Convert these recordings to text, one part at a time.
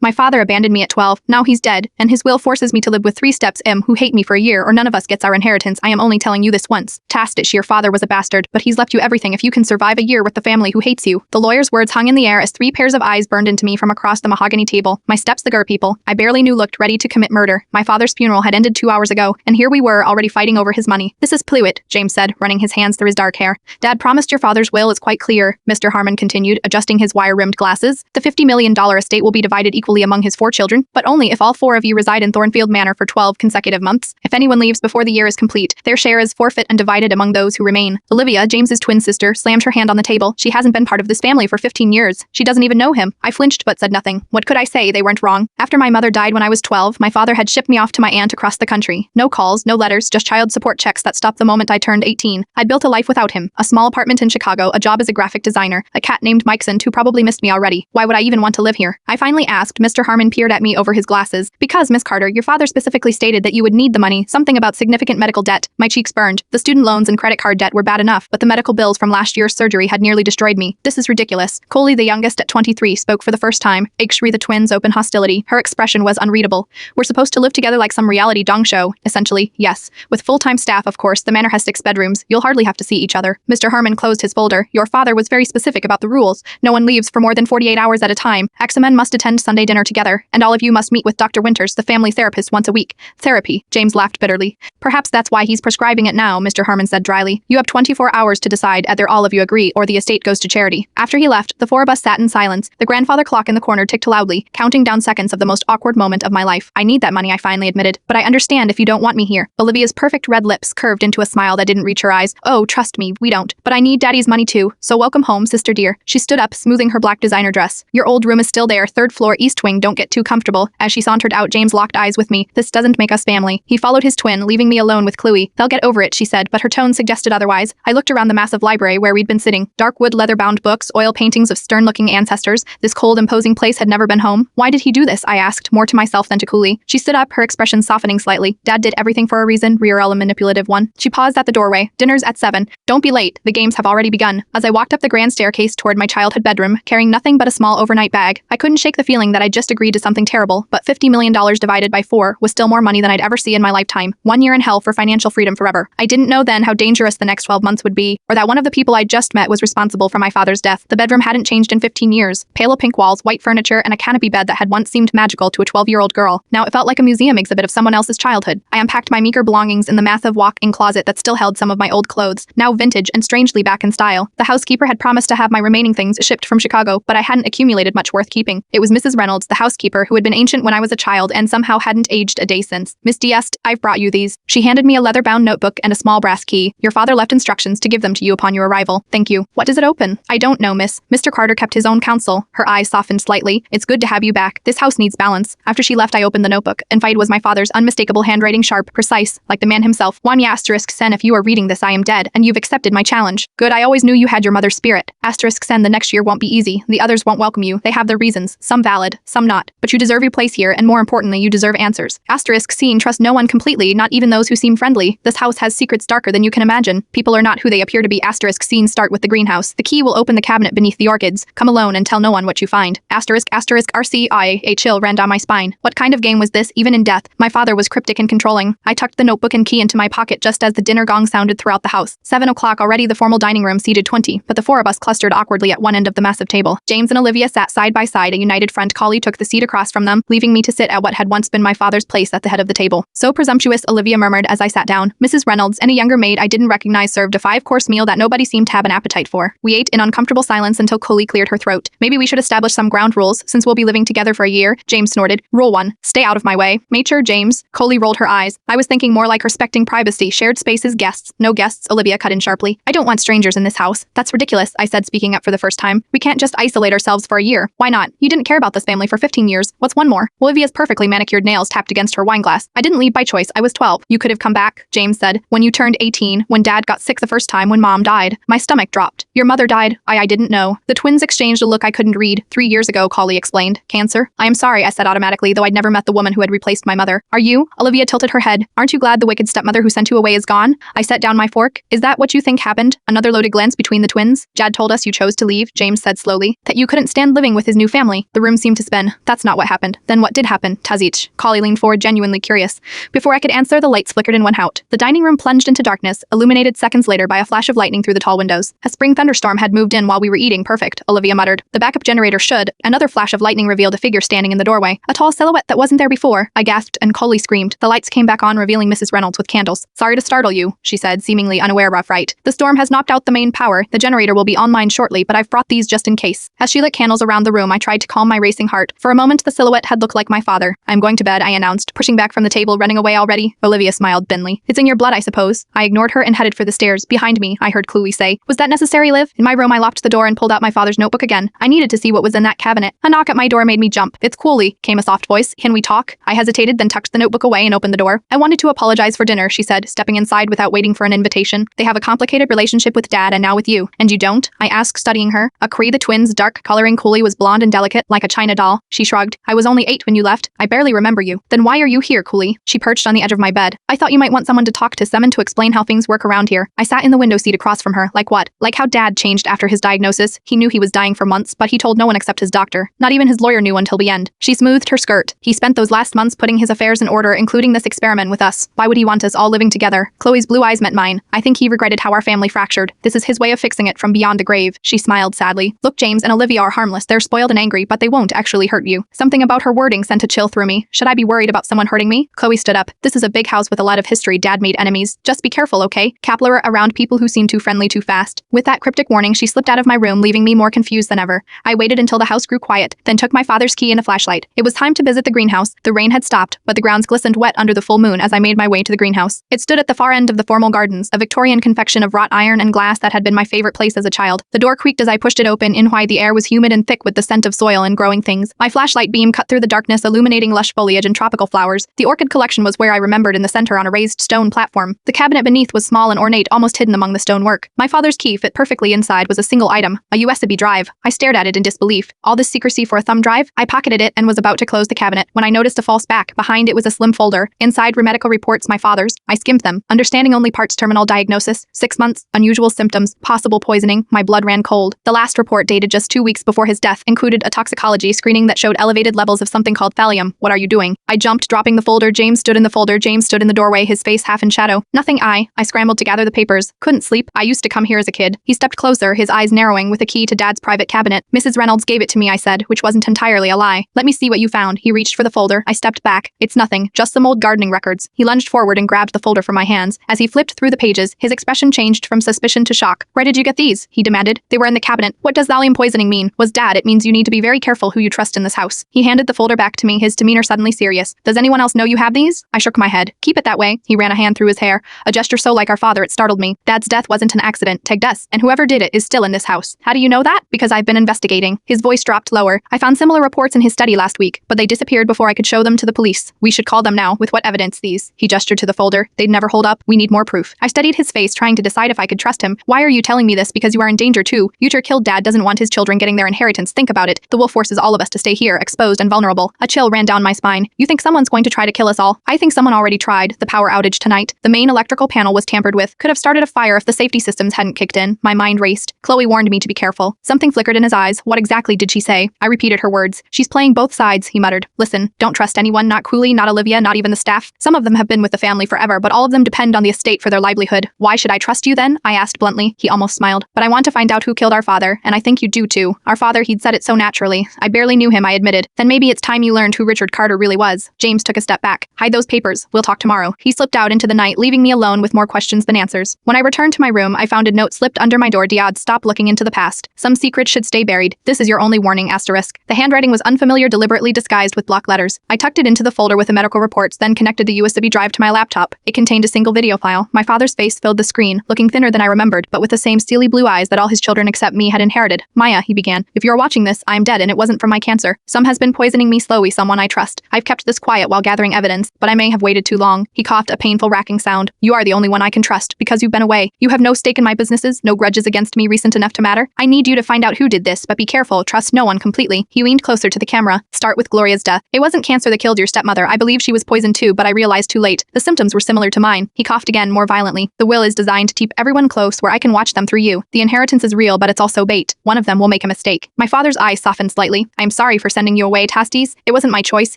My father abandoned me at 12, now he's dead, and his will forces me to live with 3 step-ms who hate me for a year or none of us gets our inheritance. I am only telling you this once. Tacit, your father was a bastard, but he's left you everything if you can survive a year with the family who hates you. The lawyer's words hung in the air as 3 pairs of eyes burned into me from across the mahogany table. My steps the people I barely knew looked ready to commit murder. My father's funeral had ended 2 hours ago, and here we were already fighting over his money. This is Pluitt, James said, running his hands through his dark hair. Dad promised your father's will is quite clear, Mr. Harmon continued, adjusting his wire-rimmed glasses. The $50 million estate will be divided equally among his 4 children, but only if all 4 of you reside in Thornfield Manor for 12 consecutive months. If anyone leaves before the year is complete, their share is forfeit and divided among those who remain. Olivia, James's twin sister, slammed her hand on the table. She hasn't been part of this family for 15 years. She doesn't even know him. I flinched but said nothing. What could I say? They weren't wrong. After my mother died when I was 12, my father had shipped me off to my aunt across the country. No calls, no letters, just child support checks that stopped the moment I turned 18. I'd built a life without him. A small apartment in Chicago, a job as a graphic designer, a cat named Mikeson who probably missed me already. Why would I even want to live here? I finally asked. Mr. Harmon peered at me over his glasses. Because, Miss Carter, your father specifically stated that you would need the money, something about significant medical debt. My cheeks burned. The student loans and credit card debt were bad enough, but the medical bills from last year's surgery had nearly destroyed me. This is ridiculous. Coley, the youngest at 23, spoke for the first time. Ikshri, the twins, open hostility. Her expression was unreadable. We're supposed to live together like some reality dong show. Essentially, yes. With full-time staff, of course. The manor has 6 bedrooms. You'll hardly have to see each other. Mr. Harmon closed his folder. Your father was very specific about the rules. No one leaves for more than 48 hours at a time. X-men must attend Sunday dinner together, and all of you must meet with Dr. Winters, the family therapist, once a week. Therapy. James laughed bitterly. Perhaps that's why he's prescribing it now, Mr. Harmon said dryly. You have 24 hours to decide either all of you agree or the estate goes to charity. After he left, the 4 of us sat in silence. The grandfather clock in the corner ticked loudly, counting down seconds of the most awkward moment of my life. I need that money, I finally admitted, but I understand if you don't want me here. Olivia's perfect red lips curved into a smile that didn't reach her eyes. Oh, trust me, we don't. But I need Daddy's money too, so welcome home, sister dear. She stood up, smoothing her black designer dress. Your old room is still there, 3rd floor, east wing, don't get too comfortable. As she sauntered out, James locked eyes with me. This doesn't make us family. He followed his twin, leaving me alone with Chloe. They'll get over it, she said, but her tone suggested otherwise. I looked around the massive library where we'd been sitting. Dark wood leather-bound books, oil paintings of stern-looking ancestors. This cold, imposing place had never been home. Why did he do this? I asked, more to myself than to Cooley. She stood up, her expression softening slightly. Dad did everything for a reason, Riorella manipulative one. She paused at the doorway. Dinner's at 7. Don't be late. The games have already begun. As I walked up the grand staircase toward my childhood bedroom, carrying nothing but a small overnight bag, I couldn't shake the feeling that I'd just agreed to something terrible, but $50 million divided by 4 was still more money than I'd ever see in my lifetime. 1 year in hell for financial freedom forever. I didn't know then how dangerous the next 12 months would be, or that one of the people I'd just met was responsible for my father's death. The bedroom hadn't changed in 15 years. Pale pink walls, white furniture, and a canopy bed that had once seemed magical to a 12-year-old girl. Now it felt like a museum exhibit of someone else's childhood. I unpacked my meager belongings in the massive walk-in closet that still held some of my old clothes, now vintage and strangely back in style. The housekeeper had promised to have my remaining things shipped from Chicago, but I hadn't accumulated much worth keeping. It was Mrs. Reynolds, the housekeeper, who had been ancient when I was a child and somehow hadn't aged a day since. Miss Diest, I've brought you these. She handed me a leather-bound notebook and a small brass key. Your father left instructions to give them to you upon your arrival. Thank you. What does it open? I don't know, miss. Mr. Carter kept his own counsel. Her eyes softened slightly. It's good to have you back. This house needs balance. After she left, I opened the notebook, and fight was my father's unmistakable handwriting, sharp, precise, like the man himself. Wanya asterisk sen, if you are reading this, I am dead, and you've accepted my challenge. Good, I always knew you had your mother's spirit. Asterisk sen, the next year won't be easy. The others won't welcome you. They have their reasons, some valid, some not. But you deserve your place here, and more importantly, you deserve answers. Asterisk scene, trust no one completely, not even those who seem friendly. This house has secrets darker than you can imagine. People are not who they appear to be. Asterisk scene, start with the greenhouse. The key will open the cabinet beneath the orchids. Come alone and tell no one what you find. Asterisk RCI, a chill ran down my spine. What kind of game was this, even in death? My father was cryptic and controlling. I tucked the notebook and key into my pocket just as the dinner gong sounded throughout the house. 7 o'clock already. The formal dining room seated 20, but the 4 of us clustered awkwardly at one end of the massive table. James and Olivia sat side by side. A united front. Collie took the seat across from them, leaving me to sit at what had once been my father's place at the head of the table. So presumptuous, Olivia murmured as I sat down. Mrs. Reynolds and a younger maid I didn't recognize served a 5-course meal that nobody seemed to have an appetite for. We ate in uncomfortable silence until Coley cleared her throat. Maybe we should establish some ground rules, since we'll be living together for a year, James snorted. Rule 1. Stay out of my way. Mature, James. Coley rolled her eyes. I was thinking more like respecting privacy, shared spaces, guests. No guests, Olivia cut in sharply. I don't want strangers in this house. That's ridiculous, I said, speaking up for the first time. We can't just isolate ourselves for a year. Why not? You didn't care about this family for 15 years. What's one more? Olivia's perfectly manicured nails tapped against her wineglass. I didn't leave by choice. I was 12. You could have come back, James said. When you turned 18, when Dad got sick the first time, when Mom died. My stomach dropped. Your mother died. I didn't know. The twins exchanged a look I couldn't read. 3 years ago, Collie explained. Cancer? I am sorry, I said automatically, though I'd never met the woman who had replaced my mother. Are you? Olivia tilted her head. Aren't you glad the wicked stepmother who sent you away is gone? I set down my fork. Is that what you think happened? Another loaded glance between the twins. Jad told us you chose to leave, James said slowly. That you couldn't stand living with his new family. The room seemed to been. That's not what happened. Then what did happen, Tazich? Kali leaned forward, genuinely curious. Before I could answer, the lights flickered and went out. The dining room plunged into darkness, illuminated seconds later by a flash of lightning through the tall windows. A spring thunderstorm had moved in while we were eating. Perfect, Olivia muttered. The backup generator should. Another flash of lightning revealed a figure standing in the doorway. A tall silhouette that wasn't there before. I gasped and Kali screamed. The lights came back on, revealing Mrs. Reynolds with candles. Sorry to startle you, she said, seemingly unaware of fright. The storm has knocked out the main power. The generator will be online shortly, but I've brought these just in case. As she lit candles around the room, I tried to calm my racing heart. For a moment, the silhouette had looked like my father. I'm going to bed, I announced, pushing back from the table, running away already. Olivia smiled thinly. It's in your blood, I suppose. I ignored her and headed for the stairs. Behind me, I heard Chloe say. Was that necessary, Liv? In my room, I locked the door and pulled out my father's notebook again. I needed to see what was in that cabinet. A knock at my door made me jump. It's Chloe, came a soft voice. Can we talk? I hesitated, then tucked the notebook away and opened the door. I wanted to apologize for dinner, she said, stepping inside without waiting for an invitation. They have a complicated relationship with Dad and now with you. And you don't? I asked, studying her. Akri, the twins' dark coloring Chloe was blonde and delicate, like a china doll. She shrugged. I was only 8 when you left. I barely remember you. Then why are you here, Chloe? She perched on the edge of my bed. I thought you might want someone to talk to, someone to explain how things work around here. I sat in the window seat across from her. Like what? Like how Dad changed after his diagnosis. He knew he was dying for months, but he told no one except his doctor. Not even his lawyer knew until the end. She smoothed her skirt. He spent those last months putting his affairs in order, including this experiment with us. Why would he want us all living together? Chloe's blue eyes met mine. I think he regretted how our family fractured. This is his way of fixing it from beyond the grave. She smiled sadly. Look, James and Olivia are harmless. They're spoiled and angry, but they won't actually hurt you. Something about her wording sent a chill through me. Should I be worried about someone hurting me? Chloe stood up. This is a big house with a lot of history. Dad made enemies. Just be careful, okay? Kapler around people who seem too friendly too fast. With that cryptic warning, she slipped out of my room, leaving me more confused than ever. I waited until the house grew quiet, then took my father's key and a flashlight. It was time to visit the greenhouse. The rain had stopped, but the grounds glistened wet under the full moon as I made my way to the greenhouse. It stood at the far end of the formal gardens, a Victorian confection of wrought iron and glass that had been my favorite place as a child. The door creaked as I pushed it open, in why the air was humid and thick with the scent of soil and growing things. My flashlight beam cut through the darkness, illuminating lush foliage and tropical flowers. The orchid collection was where I remembered, in the center on a raised stone platform. The cabinet beneath was small and ornate, almost hidden among the stonework. My father's key fit perfectly inside was a single item, a USB drive. I stared at it in disbelief. All this secrecy for a thumb drive? I pocketed it and was about to close the cabinet when I noticed a false back. Behind it was a slim folder. Inside were medical reports, my father's. I skimmed them, understanding only parts. Terminal diagnosis, 6 months, unusual symptoms, possible poisoning. My blood ran cold. The last report, dated just 2 weeks before his death, included a toxicology screening that showed elevated levels of something called thallium. What are you doing? I jumped, dropping the folder. James stood in the folder. James stood in the doorway, his face half in shadow. Nothing. I scrambled to gather the papers. Couldn't sleep. I used to come here as a kid. He stepped closer, his eyes narrowing, with a key to Dad's private cabinet. Mrs. Reynolds gave it to me, I said, which wasn't entirely a lie. Let me see what you found. He reached for the folder. I stepped back. It's nothing, just some old gardening records. He lunged forward and grabbed the folder from my hands. As he flipped through the pages, his expression changed from suspicion to shock. Where did you get these? He demanded. They were in the cabinet. What does thallium poisoning mean? Was Dad? It means you need to be very careful who you trust in this house. He handed the folder back to me, his demeanor suddenly serious. Does anyone else know you have these? I shook my head. Keep it that way. He ran a hand through his hair, a gesture so like our father it startled me. Dad's death wasn't an accident, Teg Des, and whoever did it is still in this house. How do you know that? Because I've been investigating. His voice dropped lower. I found similar reports in his study last week, but they disappeared before I could show them to the police. We should call them now. With what evidence? These. He gestured to the folder. They'd never hold up. We need more proof. I studied his face, trying to decide if I could trust him. Why are you telling me this? Because you are in danger too. Uter killed Dad doesn't want his children getting their inheritance. Think about it. The wolf forces all of us to stay here, exposed and vulnerable. A chill ran down my spine. You think someone's going to try to kill us all? I think someone already tried. The power outage tonight. The main electrical panel was tampered with. Could have started a fire if the safety systems hadn't kicked in. My mind raced. Chloe warned me to be careful. Something flickered in his eyes. What exactly did she say? I repeated her words. She's playing both sides, he muttered. Listen, don't trust anyone, not Cooley, not Olivia, not even the staff. Some of them have been with the family forever, but all of them depend on the estate for their livelihood. Why should I trust you then? I asked bluntly. He almost smiled. But I want to find out who killed our father, and I think you do too. Our father, he'd said it so naturally. I barely knew him, I admitted. Then maybe it's time you learned who Richard Carter really was. James took a step back. Hide those papers. We'll talk tomorrow. He slipped out into the night, leaving me alone with more questions than answers. When I returned to my room, I found a note slipped under my door. Diod, stop looking into the past. Some secrets should stay buried. This is your only warning, asterisk. The handwriting was unfamiliar, deliberately disguised with block letters. I tucked it into the folder with the medical reports, then connected the USB drive to my laptop. It contained a single video file. My father's face filled the screen, looking thinner than I remembered, but with the same steely blue eyes that all his children except me had inherited. Maya, he began. If you're watching this, I'm dead and it wasn't from my cancer. Some has been poisoning me slowly, someone I trust. I've kept this quiet while gathering evidence, but I may have waited too long. He coughed, a painful racking sound. You are the only one I can trust, because you've been away. You have no stake in my businesses, no grudges against me recent enough to matter. I need you to find out who did this, but be careful, trust no one completely. He leaned closer to the camera. Start with Gloria's death. It wasn't cancer that killed your stepmother. I believe she was poisoned too, but I realized too late. The symptoms were similar to mine. He coughed again, more violently. The will is designed to keep everyone close where I can watch them through you. The inheritance is real, but it's also bait. One of them will make a mistake. My father's eyes softened slightly. I am sorry for sending you away, Tastes. It wasn't my choice.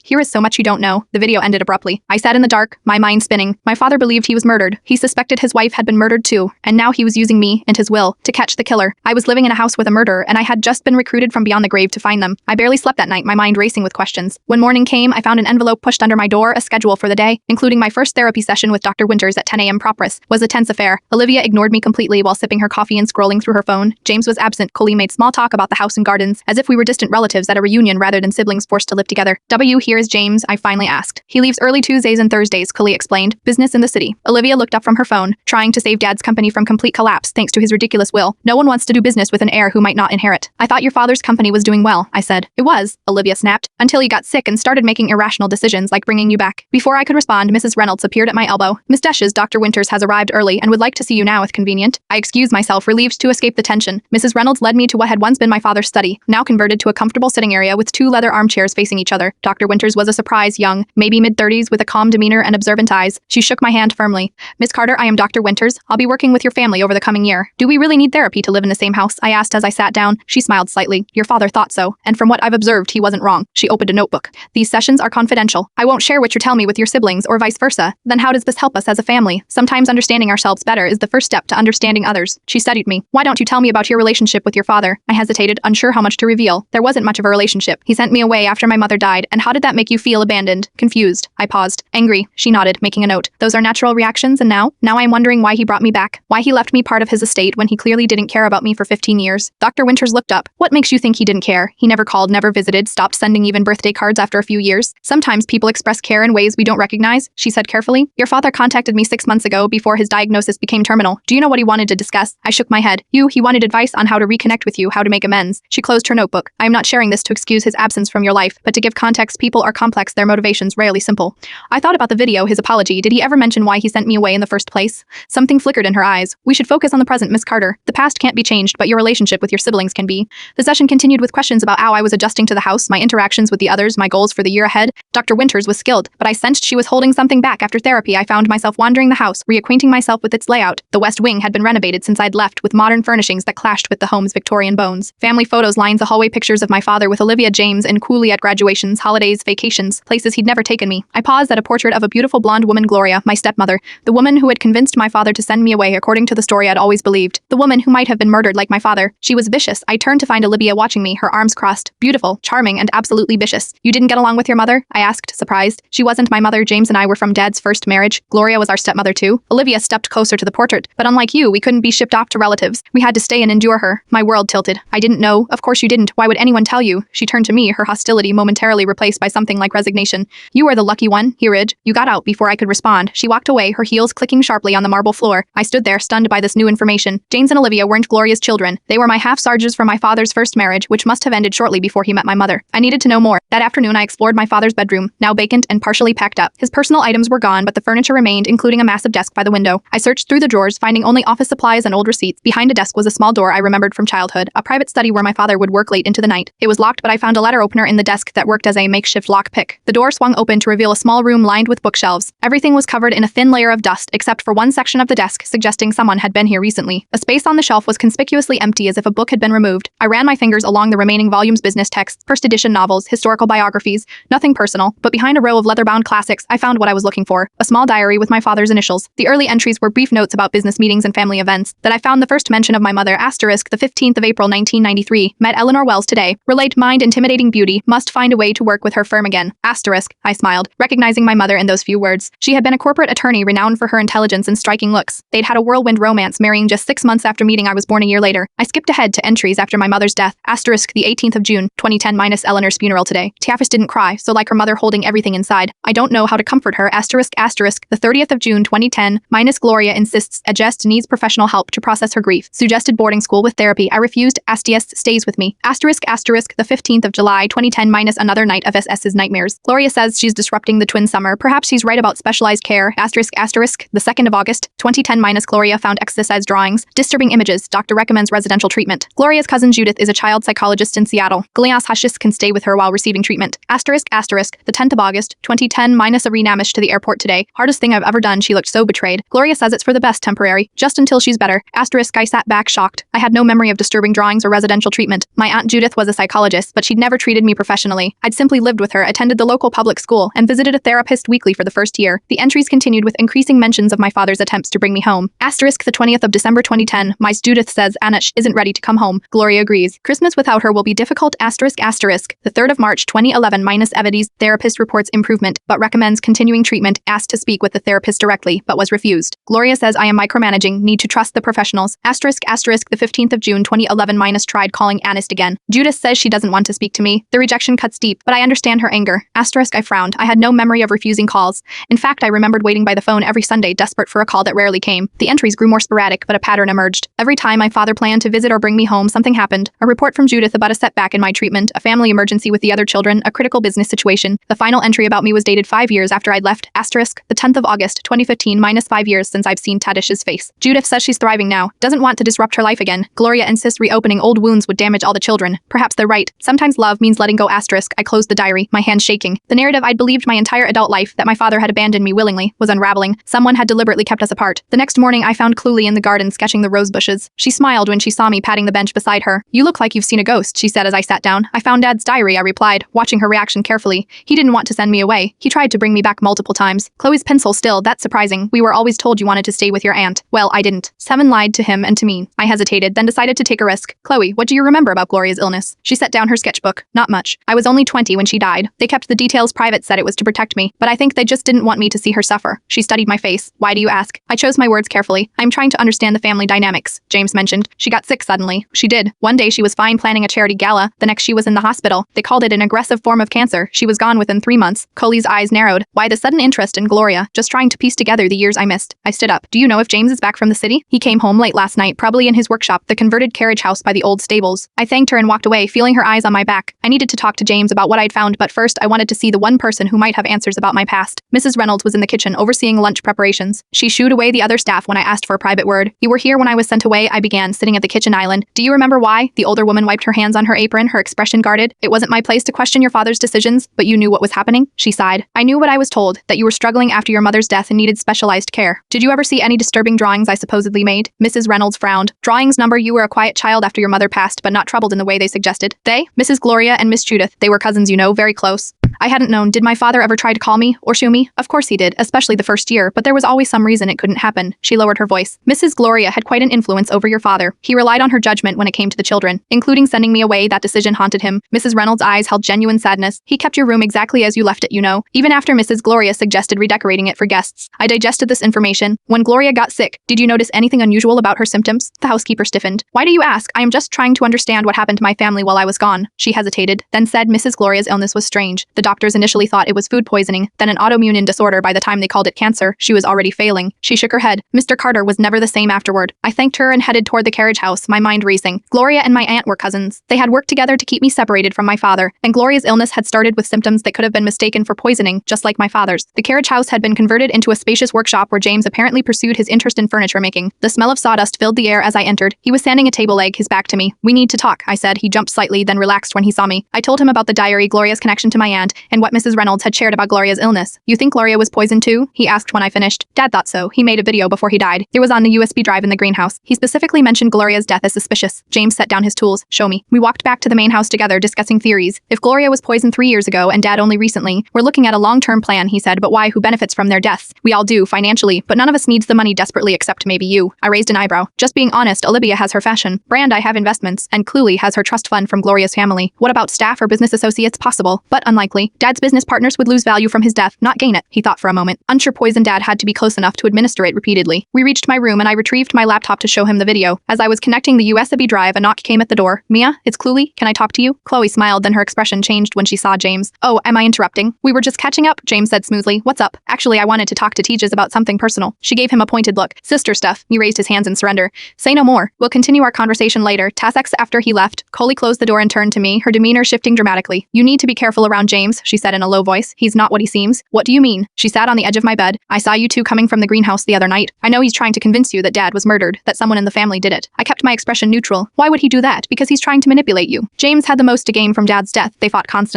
Here is so much you don't know. The video ended abruptly. I sat in the dark, my mind spinning. My father believed he was murdered. He suspected his wife had been murdered too, and now he was using me and his will to catch the killer. I was living in a house with a murderer, and I had just been recruited from beyond the grave to find them. I barely slept that night, my mind racing with questions. When morning came, I found an envelope pushed under my door, a schedule for the day, including my first therapy session with Dr. Winters at 10 a.m. Propris. Was a tense affair. Olivia ignored me completely while sipping her coffee and scrolling through her phone. James was absent. Coley made small talk about the house and gardens, as if we were distant relatives at a reunion rather than siblings forced to live together. Here is James, I finally asked. He leaves early Tuesdays and Thursdays, Coley explained. Business in the city. Olivia looked up from her phone, trying to save Dad's company from complete collapse thanks to his ridiculous will. No one wants to do business with an heir who might not inherit. I thought your father's company was doing well, I said. It was, Olivia snapped, until he got sick and started making irrational decisions like bringing you back. Before I could respond, Mrs. Reynolds appeared at my elbow. Miss Desch's Dr. Winters has arrived early and would like to see you now if convenient. I excused myself, relieved to escape the tension. Mrs. Reynolds led me to what had once been my father's study, now converted to a comfortable sitting area with two leather armchairs facing each other. Dr. Winters was a surprise young, maybe mid-30s with a calm demeanor and observant eyes. She shook my hand firmly. Miss Carter, I am Dr. Winters. I'll be working with your family over the coming year. Do we really need therapy to live in the same house? I asked as I sat down. She smiled slightly. Your father thought so, and from what I've observed, he wasn't wrong. She opened a notebook. These sessions are confidential. I won't share what you tell me with your siblings or vice versa. Then how does this help us as a family? Sometimes understanding ourselves better is the first step to understanding others. She studied me. Why don't you tell me about your relationship with your father? I hesitated, unsure how much to reveal. There wasn't much of a relationship. He sent me away after my mother died, and how did that make you feel? Abandoned? Confused? I paused. Angry? She nodded, making a note. Those are natural reactions, and now I'm wondering why he brought me back. Why he left me part of his estate when he clearly didn't care about me for 15 years. Dr. Winters looked up. What makes you think he didn't care? He never called, never visited, stopped sending even birthday cards after a few years. Sometimes people express care in ways we don't recognize, she said carefully. Your father contacted me 6 months ago before his diagnosis became terminal. Do you know what he wanted to discuss? I shook my head. He wanted advice on how to reconnect with you, how to make amends. She closed her notebook. I am not sharing this to excuse his absence from your life, but to give context. People are complex, their motivations rarely simple. I thought about the video, his apology. Did he ever mention why he sent me away in the first place? Something flickered in her eyes. We should focus on the present, Miss Carter. The past can't be changed, but your relationship with your siblings can be. The session continued with questions about how I was adjusting to the house, my interactions with the others, my goals for the year ahead. Dr. Winters was skilled, but I sensed she was holding something back. After therapy, I found myself wandering the house, reacquainting myself with its layout. The west wing had been renovated since I'd left, with modern furnishings that clashed with the home's Victorian bones. Family photos lined the hallway, pictures of my father with Olivia, James, and Cooley at graduations, holidays, vacations, places he'd never taken me. I paused at a portrait of a beautiful blonde woman, Gloria, my stepmother, the woman who had convinced my father to send me away according to the story I'd always believed. The woman who might have been murdered like my father. She was vicious. I turned to find Olivia watching me, her arms crossed. Beautiful, charming, and absolutely vicious. You didn't get along with your mother? I asked, surprised. She wasn't my mother. James and I were from Dad's first marriage. Gloria was our stepmother too. Olivia stepped closer to the portrait. But unlike you, we couldn't be shipped off to relatives. We had to stay and endure her. My world tilted. I didn't know. Of course you didn't. Why would anyone tell you? She turned to me, her hostility momentarily replaced by something like resignation. You are the lucky one, Hirid. You got out before I could respond. She walked away, her heels clicking sharply on the marble floor. I stood there, stunned by this new information. James and Olivia weren't Gloria's children. They were my half-sarges from my father's first marriage, which must have ended shortly before he met my mother. I needed to know more. That afternoon I explored my father's bedroom, now vacant and partially packed up. His personal items were gone, but the furniture remained, including a massive desk by the window. I searched through the drawers, finding only office supplies and old receipts. Behind a desk was a small door I remembered from childhood, a private study where my father would work late into the night. It was locked, but I found a letter opener in the desk that worked as a makeshift lockpick. The door swung open to reveal a small room lined with bookshelves. Everything was covered in a thin layer of dust, except for one section of the desk, suggesting someone had been here recently. A space on the shelf was conspicuously empty, as if a book had been removed. I ran my fingers along the remaining volumes, business texts, first edition novels, historical biographies, nothing personal, but behind a row of leather-bound classics, I found what I was looking for. A small diary with my father's initials. The early entries were brief notes about business meetings and family events. That I found the first mention of my mother, asterisk, the 15th of April 1993, met Eleanor Wells today. Relate mind, intimidating beauty, must find a way to work with her firm again. Asterisk, I smiled, recognizing my mother in those few words. She had been a corporate attorney renowned for her intelligence and striking looks. They'd had a whirlwind romance, marrying just 6 months after meeting. I was born a year later. I skipped ahead to entries after my mother's death, asterisk, the 18th of June, 2010 minus Eleanor's funeral today. Tiafis didn't cry, so like her mother holding everything inside. I don't know how to comfort her, asterisk, asterisk, the 30th of June, 2010 minus Gloria insists Adjust needs professional help to process her grief. Suggested boarding school with therapy. I refused. Astiest stays with me. Asterisk, asterisk, the 15th of July, 2010 minus another night of SS's nightmares. Gloria says she's disrupting the twin summer. Perhaps she's right about specialized care. Asterisk, asterisk, the 2nd of August, 2010 minus Gloria found exercise drawings. Disturbing images. Doctor recommends residential treatment. Gloria's cousin Judith is a child psychologist in Seattle. Goliath Hushis can stay with her while receiving treatment. Asterisk, asterisk, the 10th of August, 2010 minus a renamish to the airport today. Hardest thing I've ever done. She looked so betrayed. Gloria says it's for the best, temporary. Just until she's better. Asterisk, I sat back shocked. I had no memory of disturbing drawings or residential treatment. My Aunt Judith was a psychologist. nice, but she'd never treated me professionally. I'd simply lived with her, attended the local public school, and visited a therapist weekly for the first year. The entries continued with increasing mentions of my father's attempts to bring me home. Asterisk the 20th of December 2010, Ms. Judith says Anish isn't ready to come home. Gloria agrees. Christmas without her will be difficult. Asterisk asterisk. The 3rd of March 2011 minus Evides, therapist reports improvement, but recommends continuing treatment, asked to speak with the therapist directly, but was refused. Gloria says I am micromanaging, need to trust the professionals. Asterisk asterisk the 15th of June 2011 minus tried calling Anist again. Judith says she doesn't want to speak to me. The rejection cuts deep, but I understand her anger. Asterisk I frowned. I had no memory of refusing calls. In fact, I remembered waiting by the phone every Sunday, desperate for a call that rarely came. The entries grew more sporadic, but a pattern emerged. Every time my father planned to visit or bring me home, something happened. A report from Judith about a setback in my treatment, a family emergency with the other children, a critical business situation. The final entry about me was dated 5 years after I'd left. Asterisk the 10th of August 2015 minus 5 years since I've seen Tadish's face. Judith says she's thriving now, doesn't want to disrupt her life again. Gloria insists reopening old wounds would damage all the children. Perhaps they're right. Sometimes love means letting go. Asterisk I closed the diary, my hand shaking. The narrative I'd believed my entire adult life, that my father had abandoned me willingly, was unraveling. Someone had deliberately kept us apart. The next morning I found Cluley in the garden sketching the rose bushes. She smiled when she saw me patting the bench beside her. You look like you've seen a ghost, she said as I sat down. I found Dad's diary, I replied, watching her reaction carefully. He didn't want to send me away. He tried to bring me back multiple times. Chloe's pencil still, that's surprising. We were always told you wanted to stay with your aunt. Well, I didn't. Seven lied to him and to me. I hesitated, then decided to take a risk. Chloe, what do you remember about Gloria's illness? She set down her sketchbook. Not much. I was only 20 when she died. They kept the details private, said it was to protect me, but I think they just didn't want me to see her suffer. She studied my face. Why do you ask? I chose my words carefully. I'm trying to understand the family dynamics. James mentioned. She got sick suddenly. She did. One day she was fine planning a charity gala. The next she was in the hospital. They called it an aggressive form of cancer. She was gone within 3 months. Coley's eyes narrowed. Why the sudden interest in Gloria? Just trying to piece together the years I missed. I stood up. Do you know if James is back from the city? He came home late last night, probably in his workshop, the converted carriage house by the old stables. I thanked her and walked away, feeling her eyes on my back. I needed to talk to James about what I'd found, but first I wanted to see the one person who might have answers about my past. Mrs. Reynolds was in the kitchen overseeing lunch preparations. She shooed away the other staff when I asked for a private word. You were here when I was sent away, I began, sitting at the kitchen island. Do you remember why? The older woman wiped her hands on her apron, her expression guarded. It wasn't my place to question your father's decisions, but you knew what was happening? She sighed. I knew what I was told, that you were struggling after your mother's death and needed specialized care. Did you ever see any disturbing drawings I supposedly made? Mrs. Reynolds frowned. Drawings number you were a quiet child after your mother passed, but not troubled in the way they suggested. They? Mrs. Gloria and Miss Judith. They were cousins, you know, very close. I hadn't known. Did my father ever try to call me or shoo me? Of course he did, especially the first year, but there was always some reason it couldn't happen. She lowered her voice. Mrs. Gloria had quite an influence over your father. He relied on her judgment when it came to the children, including sending me away. That decision haunted him. Mrs. Reynolds' eyes held genuine sadness. He kept your room exactly as you left it, you know, even after Mrs. Gloria suggested redecorating it for guests. I digested this information. When Gloria got sick, did you notice anything unusual about her symptoms? The housekeeper stiffened. Why do you ask? I am just trying to understand what happened to my family while I was gone. She hesitated, then said Mrs. Gloria's illness was strange. The doctors initially thought it was food poisoning, then an autoimmune disorder. By the time they called it cancer, she was already failing. She shook her head. Mr. Carter was never the same afterward. I thanked her and headed toward the carriage house, my mind racing. Gloria and my aunt were cousins. They had worked together to keep me separated from my father, and Gloria's illness had started with symptoms that could have been mistaken for poisoning, just like my father's. The carriage house had been converted into a spacious workshop where James apparently pursued his interest in furniture making. The smell of sawdust filled the air as I entered. He was standing a table leg, his back to me. We need to talk, I said. He jumped slightly, then relaxed when he saw me. I told him about the diary, Gloria's connection to my aunt, and what Mrs. Reynolds had shared about Gloria's illness. You think Gloria was poisoned too? He asked when I finished. Dad thought so. He made a video before he died. It was on the USB drive in the greenhouse. He specifically mentioned Gloria's death as suspicious. James set down his tools. Show me. We walked back to the main house together, discussing theories. If Gloria was poisoned 3 years ago and Dad only recently, we're looking at a long-term plan, he said, but why? Who benefits from their deaths? We all do, financially, but none of us needs the money desperately except maybe you. I raised an eyebrow. Just being honest, Olivia has her fashion brand, I have investments, and Cluley has her trust fund from Gloria's family. What about staff or business associates? Possible, but unlikely. Dad's business partners would lose value from his death, not gain it. He thought for a moment. Unsure poison Dad had to be close enough to administer it repeatedly. We reached my room and I retrieved my laptop to show him the video. As I was connecting the USB drive, a knock came at the door. Mia, it's Cluley. Can I talk to you? Chloe smiled, then her expression changed when she saw James. Oh, am I interrupting? We were just catching up, James said smoothly. What's up? Actually, I wanted to talk to Tejas about something personal. She gave him a pointed look. Sister stuff. He raised his hands in surrender. Say no more. We'll continue our conversation later. Tassex after he left. Coley closed the door and turned to me, her demeanor shifting dramatically. You need to be careful around James, she said in a low voice. He's not what he seems. What do you mean? She sat on the edge of my bed. I saw you two coming from the greenhouse the other night. I know he's trying to convince you that Dad was murdered, that someone in the family did it. I kept my expression neutral. Why would he do that? Because he's trying to manipulate you. James had the most to gain from Dad's death. They fought constantly.